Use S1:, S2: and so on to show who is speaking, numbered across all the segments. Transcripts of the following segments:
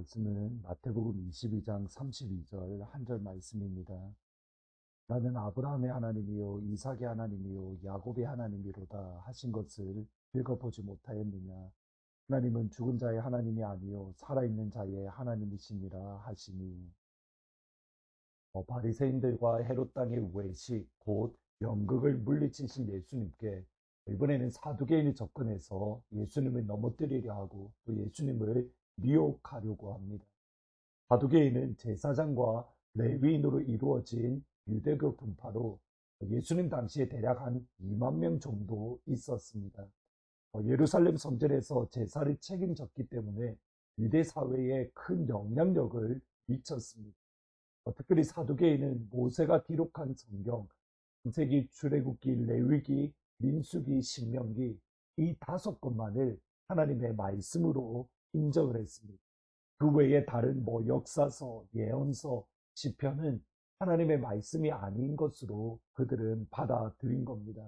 S1: 말씀은 마태복음 22장 32절 한 절 말씀입니다. 나는 아브라함의 하나님이요 이삭의 하나님이요 야곱의 하나님이로다 하신 것을 읽어보지 못하였느냐. 하나님은 죽은 자의 하나님이 아니요 살아있는 자의 하나님이시니라 하시니. 바리새인들과 헤롯 땅의 외식 곧 연극을 물리치신 예수님께 이번에는 사두개인이 접근해서 예수님을 넘어뜨리려 하고 또 예수님을 미혹하려고 합니다. 사두개인은 제사장과 레위인으로 이루어진 유대교 분파로 예수님 당시에 대략 한 2만 명 정도 있었습니다. 예루살렘 성전에서 제사를 책임졌기 때문에 유대 사회에 큰 영향력을 미쳤습니다. 특별히 사두개인은 모세가 기록한 성경, 창세기, 출애굽기, 레위기, 민수기, 신명기 이 5권만을 하나님의 말씀으로 인정을 했습니다. 그 외에 다른 역사서, 예언서, 시편은 하나님의 말씀이 아닌 것으로 그들은 받아들인 겁니다.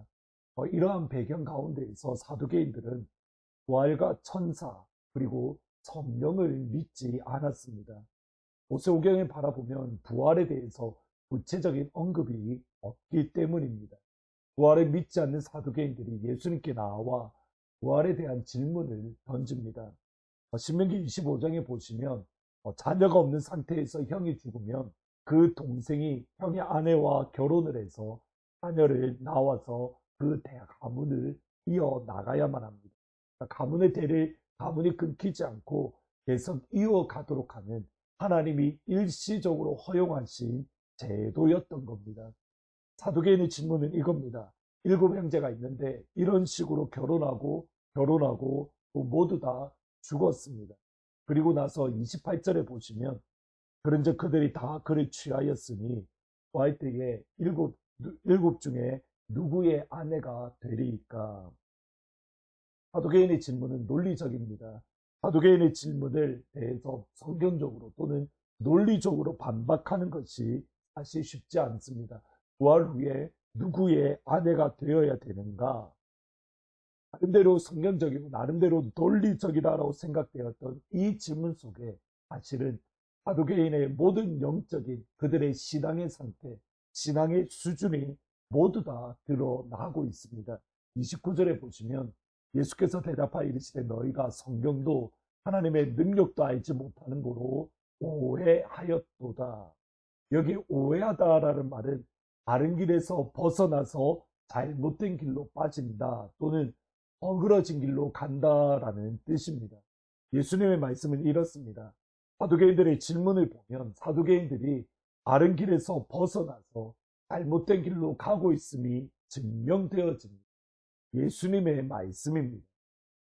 S1: 이러한 배경 가운데에서 사두개인들은 부활과 천사 그리고 성령을 믿지 않았습니다. 모세오경을 바라보면 부활에 대해서 구체적인 언급이 없기 때문입니다. 부활을 믿지 않는 사두개인들이 예수님께 나와 부활에 대한 질문을 던집니다. 신명기 25장에 보시면 자녀가 없는 상태에서 형이 죽으면 그 동생이 형의 아내와 결혼을 해서 자녀를 낳아서 그 가문을 이어나가야만 합니다. 가문이 끊기지 않고 계속 이어가도록 하는 하나님이 일시적으로 허용하신 제도였던 겁니다. 사두개인의 질문은 이겁니다. 7형제가 있는데 이런 식으로 결혼하고 또 모두 다 죽었습니다. 그리고 나서 28절에 보시면 그런즉 그들이 다 그를 취하였으니 구할 때에 일곱 중에 누구의 아내가 되리이까. 사두개인의 질문은 논리적입니다. 사두개인의 질문을 대해서 성경적으로 또는 논리적으로 반박하는 것이 사실 쉽지 않습니다. 부활 후에 누구의 아내가 되어야 되는가? 나름대로 성경적이고 나름대로 논리적이다라고 생각되었던 이 질문 속에 사실은 사두개인의 모든 영적인 그들의 신앙의 상태, 신앙의 수준이 모두 다 드러나고 있습니다. 29절에 보시면 예수께서 대답하여 이르시되 너희가 성경도 하나님의 능력도 알지 못하는 거로 오해하였도다. 여기 오해하다라는 말은 바른 길에서 벗어나서 잘못된 길로 빠진다 또는 어그러진 길로 간다라는 뜻입니다. 예수님의 말씀은 이렇습니다. 사두개인들의 질문을 보면 사두개인들이 바른 길에서 벗어나서 잘못된 길로 가고 있음이 증명되어집니다. 예수님의 말씀입니다.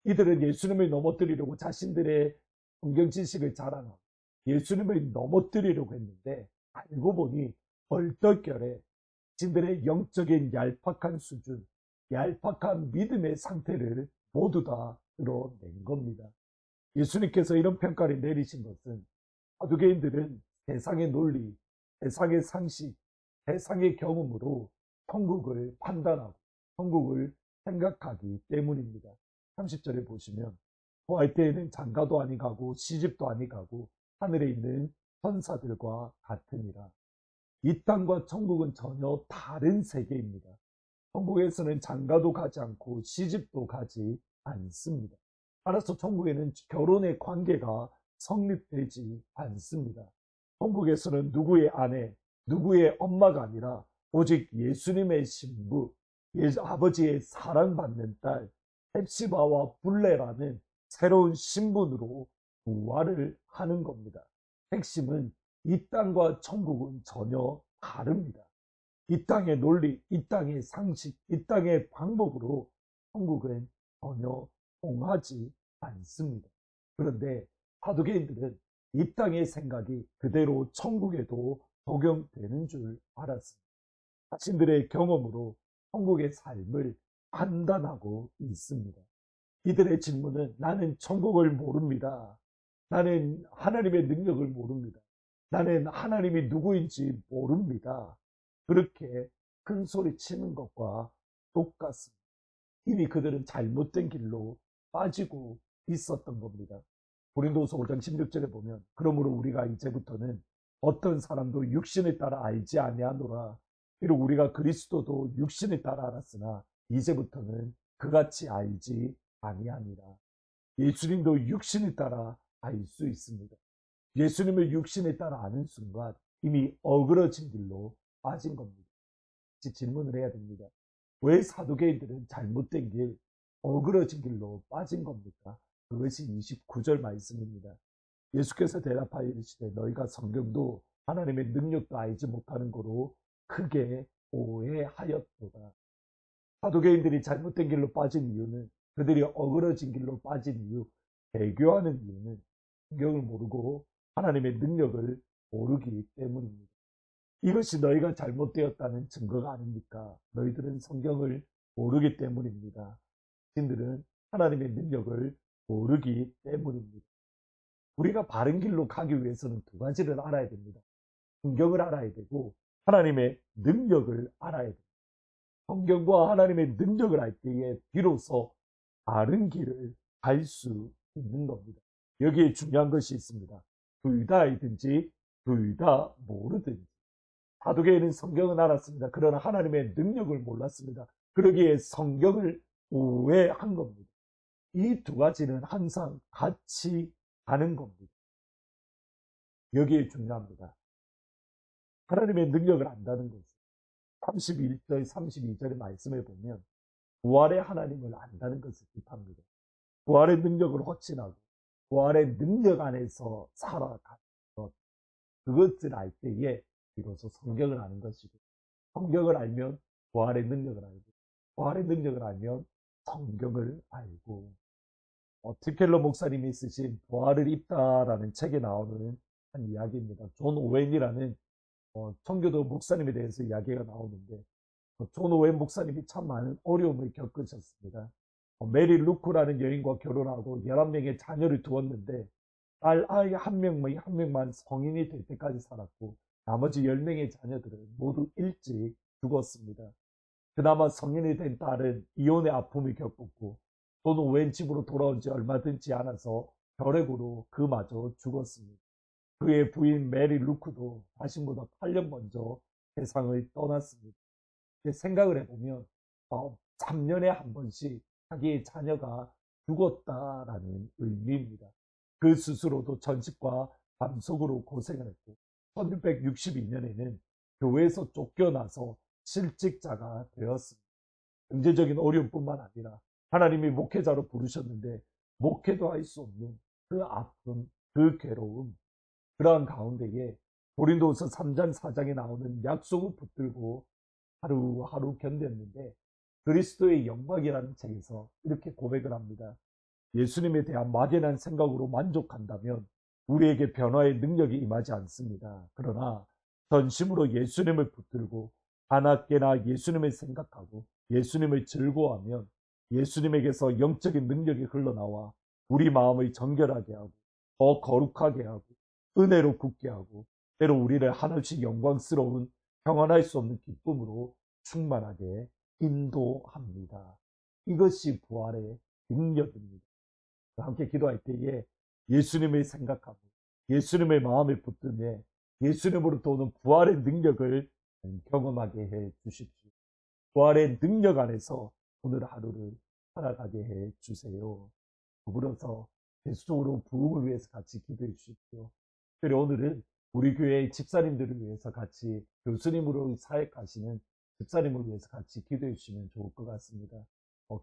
S1: 이들은 예수님을 넘어뜨리려고 자신들의 성경 지식을 자랑하고 예수님을 넘어뜨리려고 했는데 알고 보니 얼떨결에 자신들의 영적인 얄팍한 수준, 얄팍한 믿음의 상태를 모두 다 드러낸 겁니다. 예수님께서 이런 평가를 내리신 것은 사두개인들은 세상의 논리, 세상의 상식, 세상의 경험으로 천국을 판단하고 천국을 생각하기 때문입니다. 30절에 보시면 부활 때에는 장가도 아니 가고 시집도 아니 가고 하늘에 있는 천사들과 같으니라. 이 땅과 천국은 전혀 다른 세계입니다. 천국에서는 장가도 가지 않고 시집도 가지 않습니다. 따라서 천국에는 결혼의 관계가 성립되지 않습니다. 천국에서는 누구의 아내, 누구의 엄마가 아니라 오직 예수님의 신부, 아버지의 사랑받는 딸, 헵시바와 블레라는 새로운 신분으로 부활을 하는 겁니다. 핵심은 이 땅과 천국은 전혀 다릅니다. 이 땅의 논리, 이 땅의 상식, 이 땅의 방법으로 천국은 전혀 통하지 않습니다. 그런데 사두개인들은 이 땅의 생각이 그대로 천국에도 적용되는 줄 알았습니다. 자신들의 경험으로 천국의 삶을 판단하고 있습니다. 이들의 질문은 나는 천국을 모릅니다. 나는 하나님의 능력을 모릅니다. 나는 하나님이 누구인지 모릅니다. 그렇게 큰 소리 치는 것과 똑같습니다. 이미 그들은 잘못된 길로 빠지고 있었던 겁니다. 고린도후서 5장 16절에 보면 그러므로 우리가 이제부터는 어떤 사람도 육신에 따라 알지 아니하노라. 비록 우리가 그리스도도 육신에 따라 알았으나 이제부터는 그같이 알지 아니하니라. 예수님도 육신에 따라 알 수 있습니다. 예수님을 육신에 따라 아는 순간 이미 어그러진 길로 빠진 겁니다. 질문을 해야 됩니다. 왜 사두개인들은 잘못된 길, 어그러진 길로 빠진 겁니까? 그것이 29절 말씀입니다. 예수께서 대답하여 이르시되 너희가 성경도 하나님의 능력도 알지 못하는 거로 크게 오해하였도다. 사두개인들이 잘못된 길로 빠진 이유는, 그들이 어그러진 길로 빠진 이유, 배교하는 이유는 성경을 모르고 하나님의 능력을 모르기 때문입니다. 이것이 너희가 잘못되었다는 증거가 아닙니까? 너희들은 성경을 모르기 때문입니다. 신들은 하나님의 능력을 모르기 때문입니다. 우리가 바른 길로 가기 위해서는 두 가지를 알아야 됩니다. 성경을 알아야 되고 하나님의 능력을 알아야 됩니다. 성경과 하나님의 능력을 알 때에 비로소 바른 길을 갈 수 있는 겁니다. 여기에 중요한 것이 있습니다. 둘 다 알든지 둘 다 모르든지. 사두개인은 성경은 알았습니다. 그러나 하나님의 능력을 몰랐습니다. 그러기에 성경을 오해한 겁니다. 이 두 가지는 항상 같이 가는 겁니다. 여기에 중요합니다. 하나님의 능력을 안다는 것은 31절, 32절의 말씀에 보면 부활의 하나님을 안다는 것을 뜻합니다. 부활의 능력을 확신하고 부활의 능력 안에서 살아가는 것, 그것을 알 때에 비로소 성경을 아는 것이고, 성경을 알면 부활의 능력을 알고, 부활의 능력을 알면 성경을 알고. 티켈러 목사님이 쓰신 부활을 입다라는 책에 나오는 한 이야기입니다. 존 오웬이라는 청교도 목사님에 대해서 이야기가 나오는데, 존 오웬 목사님이 참 많은 어려움을 겪으셨습니다. 메리 루크라는 여인과 결혼하고 11명의 자녀를 두었는데 딸 아이 한 명만 성인이 될 때까지 살았고 나머지 10명의 자녀들은 모두 일찍 죽었습니다. 그나마 성인이 된 딸은 이혼의 아픔을 겪었고 존 오웬 집으로 돌아온 지 얼마 되지 않아서 혈액으로 그마저 죽었습니다. 그의 부인 메리 루크도 자신보다 8년 먼저 세상을 떠났습니다. 생각을 해보면 3년에 한 번씩 자기의 자녀가 죽었다라는 의미입니다. 그 스스로도 전식과 밤속으로 고생을 했고 1662년에는 교회에서 쫓겨나서 실직자가 되었습니다. 경제적인 어려움뿐만 아니라 하나님이 목회자로 부르셨는데 목회도 할 수 없는 그 아픔, 그 괴로움, 그러한 가운데에 고린도후서 3장 4장에 나오는 약속을 붙들고 하루하루 견뎠는데 그리스도의 영광이라는 책에서 이렇게 고백을 합니다. 예수님에 대한 막연한 생각으로 만족한다면 우리에게 변화의 능력이 임하지 않습니다. 그러나 전심으로 예수님을 붙들고 하나께나 예수님을 생각하고 예수님을 즐거워하면 예수님에게서 영적인 능력이 흘러나와 우리 마음을 정결하게 하고 더 거룩하게 하고 은혜로 굳게 하고 때로 우리를 한없이 영광스러운 평안할 수 없는 기쁨으로 충만하게 인도합니다. 이것이 부활의 능력입니다. 함께 기도할 때에 예수님을 생각하고 예수님의 마음을 붙드며 예수님으로부터 오는 부활의 능력을 경험하게 해 주십시오. 부활의 능력 안에서 오늘 하루를 살아가게 해 주세요. 더불어서 계속적으로 부흥을 위해서 같이 기도해 주십시오. 특별히 오늘은 우리 교회의 집사님들을 위해서 같이 교수님으로 사역하시는 집사님을 위해서 같이 기도해 주시면 좋을 것 같습니다.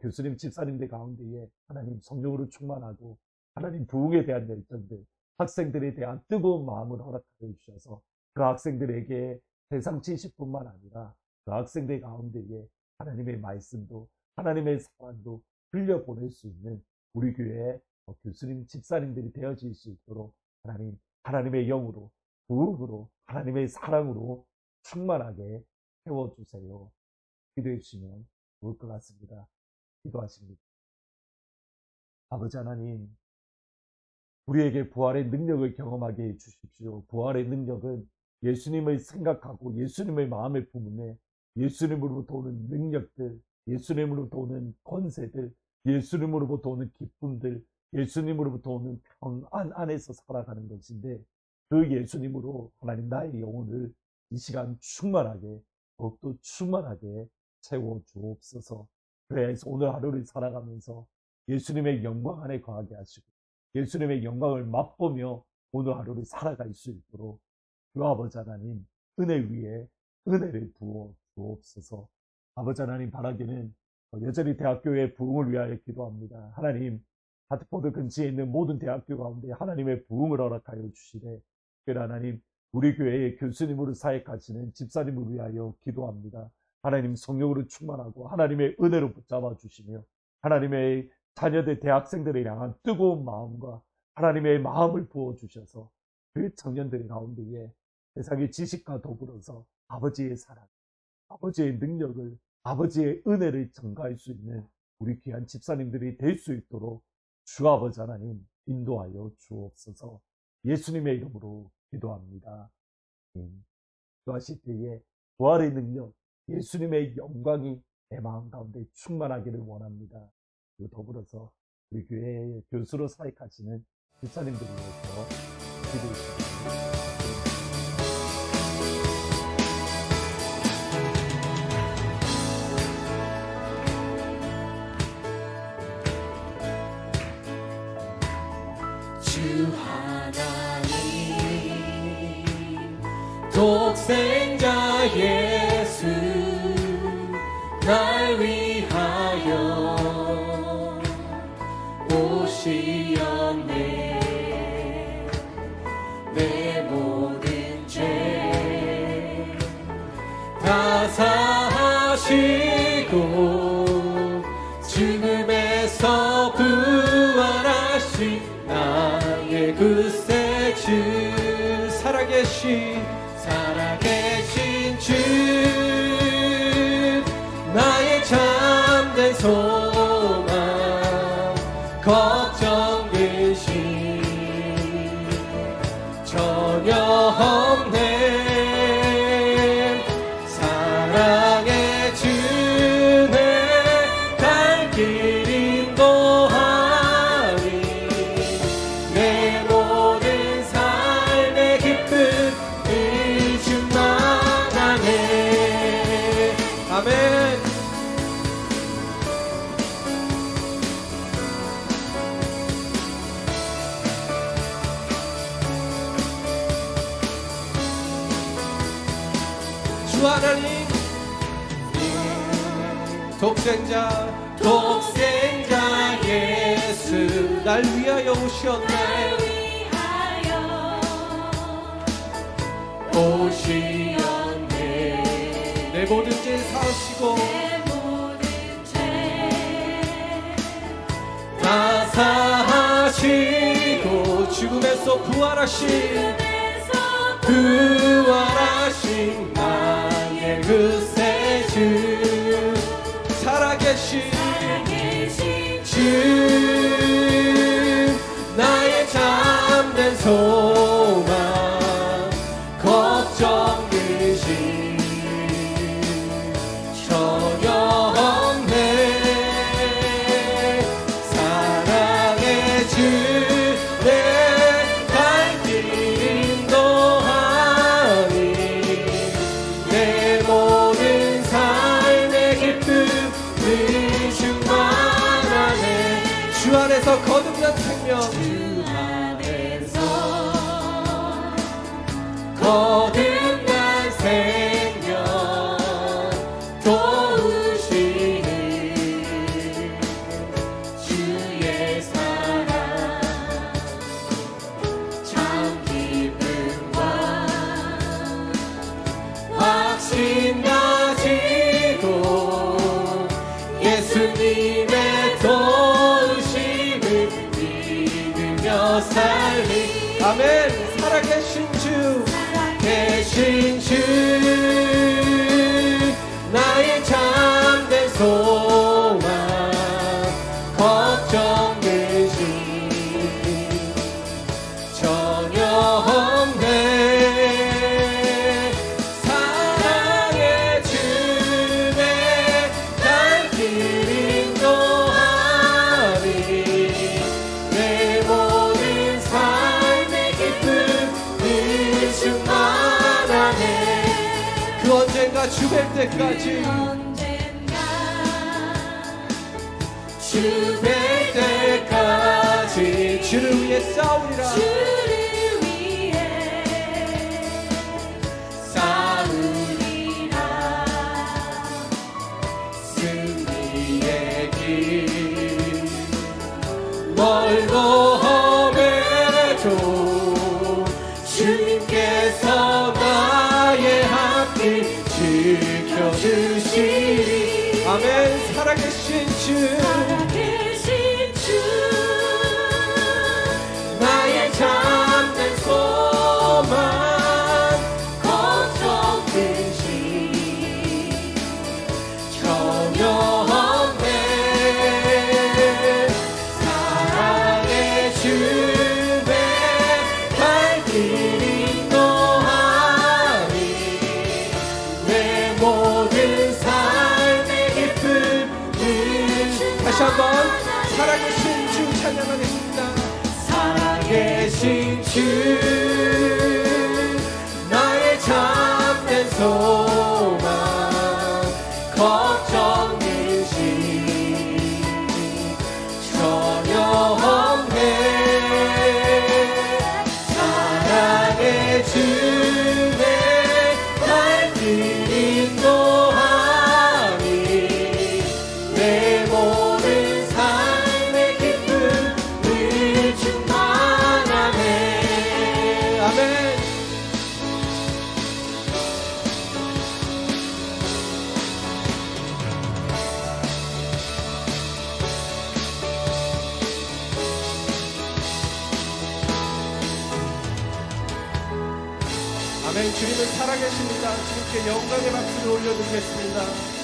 S1: 교수님, 집사님들 가운데에 하나님 성령으로 충만하고 하나님 부흥에 대한 열정들, 학생들에 대한 뜨거운 마음을 허락하여 주셔서 그 학생들에게 세상 지식뿐만 아니라 그 학생들 가운데에 하나님의 말씀도 하나님의 사랑도 흘려보낼 수 있는 우리 교회의 교수님, 집사님들이 되어질 수 있도록 하나님의 영으로, 부흥으로, 하나님의 사랑으로 충만하게 채워주세요. 기도해 주시면 좋을 것 같습니다. 기도하십니다. 아버지 하나님, 우리에게 부활의 능력을 경험하게 해 주십시오. 부활의 능력은 예수님을 생각하고 예수님의 마음에 품으며 예수님으로부터 오는 능력들, 예수님으로부터 오는 권세들, 예수님으로부터 오는 기쁨들, 예수님으로부터 오는 평안 안에서 살아가는 것인데, 그 예수님으로 하나님 나의 영혼을 이 시간 충만하게, 더욱더 충만하게 채워 주옵소서. 그래서 오늘 하루를 살아가면서 예수님의 영광 안에 거하게 하시고 예수님의 영광을 맛보며 오늘 하루를 살아갈 수 있도록 주 아버지 하나님 은혜 위에 은혜를 부어 주옵소서. 아버지 하나님, 바라기는 여전히 대학교의 부흥을 위하여 기도합니다. 하나님, 하트포드 근처에 있는 모든 대학교 가운데 하나님의 부흥을 허락하여 주시되, 특별히 하나님, 우리 교회의 교수님으로 사역하시는 집사님을 위하여 기도합니다. 하나님, 성령으로 충만하고 하나님의 은혜로 붙잡아 주시며 하나님의 자녀들, 대학생들을 향한 뜨거운 마음과 하나님의 마음을 부어주셔서 그 청년들 가운데에 세상의 지식과 더불어서 아버지의 사랑, 아버지의 능력을, 아버지의 은혜를 전가할 수 있는 우리 귀한 집사님들이 될 수 있도록 주 아버지 하나님 인도하여 주옵소서. 예수님의 이름으로 기도합니다. 기도하실 때에 부활의 능력, 예수님의 영광이 내 마음 가운데 충만하기를 원합니다. 그리고 더불어서 우리 교회의 교수로 사역하시는 집사님들을 위해서 기도해 주십시오.
S2: 주 하나님 독생자 예수 날 위하여 오시었네. 내 모든 죄 다 사하시고 죽음에서 부활하신 나의 구세주, 살아계신 주, 나의 참된 소망, 걱정 근심 전혀 없네. 사랑의 주 내 갈 길 인도하니 내 모든 삶의 기쁨이 충만하네. 아멘. 주 하나님 독생자 예수 날 위하여 오셨네. 내 모든 죄 사하시고 다 사하시고 죽음에서 부활하신 나의 구세주, 살아계신 주, 나의 참된 소망, 걱정 근심 전혀 없네. 사랑의 주 내 갈 길 인도하니 내 모든 삶의 기쁨이 충만하네. 주 안에서 거듭난 생명, 주 안에서 거듭난 생명 도우시는 주의 사랑, 참 기쁨과 확신 가지고 예수님의 도우심을 믿으며 주 언젠가 주 뵐 때까지 주 뵐 때까지 주를 위해 싸우리라 승리의 길 멀고 험해도 주님께서 나의 앞길 지켜주시리 아멘. 살아계신 주 나의 잠든 소망 걱정되시 전혀 없네 사랑의 주의 발길 인도하니 내 모든 삶의 기쁨을 다시 한번 살아계신 주 찬양하겠습니다. 살아계신 주 나의 잠든 소망 걱정 되시 전혀 없네 사랑의 주의 발길 인도하니 내 모든 삶의 기쁨을 충만하네 아멘. 아멘. 주님은 살아계십니다. 주님께 영광의 박수를 올려드리겠습니다.